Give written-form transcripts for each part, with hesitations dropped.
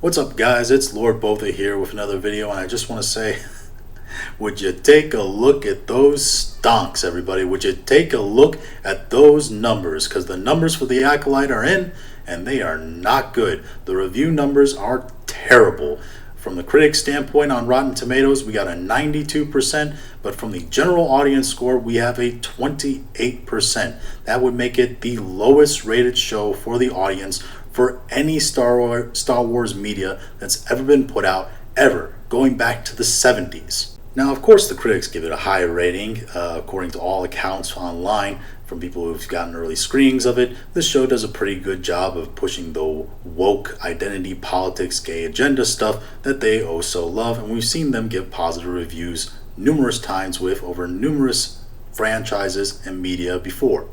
What's up, guys? It's Lord Botha here with another video, and I just want to say, would you take a look at those stonks, everybody? Would you take a look at those numbers? Because the numbers for the Acolyte are in, and they are not good. The review numbers are terrible. From the critics' standpoint on Rotten Tomatoes, we got a 92%, but from the general audience score, we have a 28%. That would make it the lowest rated show for the audience for any Star Wars media that's ever been put out, ever, going back to the 70s. Now, of course, the critics give it a high rating, according to all accounts online from people who've gotten early screenings of it. This show does a pretty good job of pushing the woke identity politics, gay agenda stuff that they oh so love, and we've seen them give positive reviews numerous times with over numerous franchises and media before.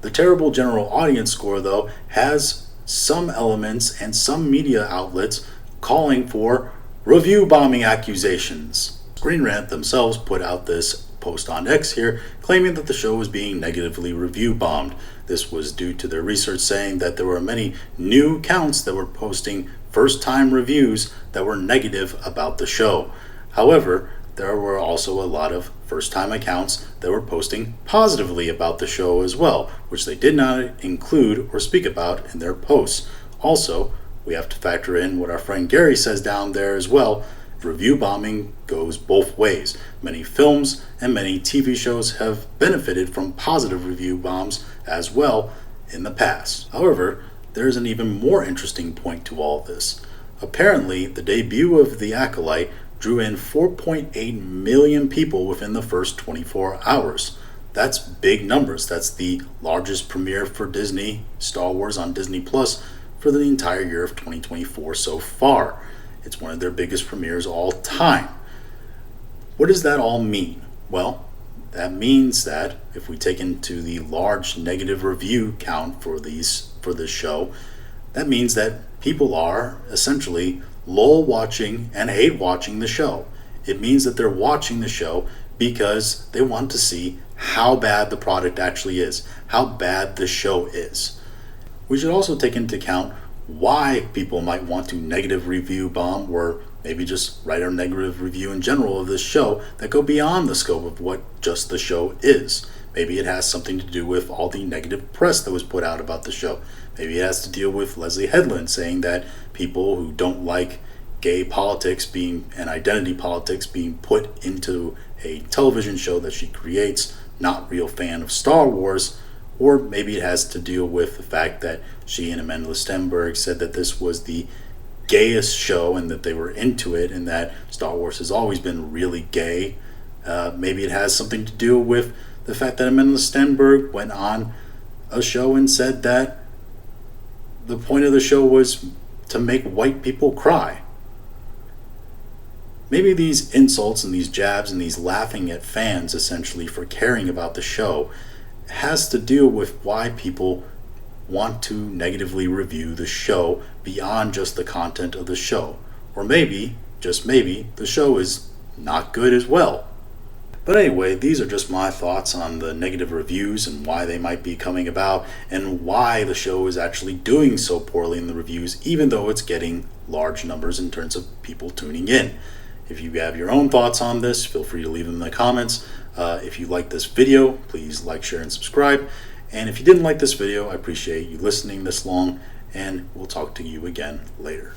The terrible general audience score, though, has some elements and some media outlets calling for review bombing accusations. Screen Rant themselves put out this post on X here claiming that the show was being negatively review bombed. This was due to their research saying that there were many new accounts that were posting first time reviews that were negative about the show. However, there were also a lot of first time accounts that were posting positively about the show as well, which they did not include or speak about in their posts. Also, we have to factor in what our friend Gary says down there as well. Review bombing goes both ways. Many films and many TV shows have benefited from positive review bombs as well in the past. However, there's an even more interesting point to all this. Apparently, the debut of The Acolyte drew in 4.8 million people within the first 24 hours. That's big numbers. That's the largest premiere for Disney, Star Wars on Disney Plus for the entire year of 2024 so far. It's one of their biggest premieres all time. What does that all mean? Well, that means that if we take into the large negative review count for this show, that means that people are essentially lull watching and hate watching the show. It means that they're watching the show because they want to see how bad the product actually is, how bad the show is. We should also take into account why people might want to negative review bomb or maybe just write a negative review in general of this show that go beyond the scope of what just the show is. Maybe it has something to do with all the negative press that was put out about the show. Maybe it has to deal with Leslie Headland saying that people who don't like gay politics and identity politics being put into a television show that she creates, not real fan of Star Wars. Or maybe it has to deal with the fact that she and Amanda Stenberg said that this was the gayest show and that they were into it and that Star Wars has always been really gay. Maybe it has something to do with the fact that Amanda Stenberg went on a show and said that the point of the show was to make white people cry. Maybe these insults and these jabs and these laughing at fans essentially for caring about the show has to deal with why people want to negatively review the show beyond just the content of the show. Or maybe, just maybe, the show is not good as well. But anyway, these are just my thoughts on the negative reviews and why they might be coming about and why the show is actually doing so poorly in the reviews, even though it's getting large numbers in terms of people tuning in. If you have your own thoughts on this, feel free to leave them in the comments. If you like this video, please like, share, and subscribe. And if you didn't like this video, I appreciate you listening this long, and we'll talk to you again later.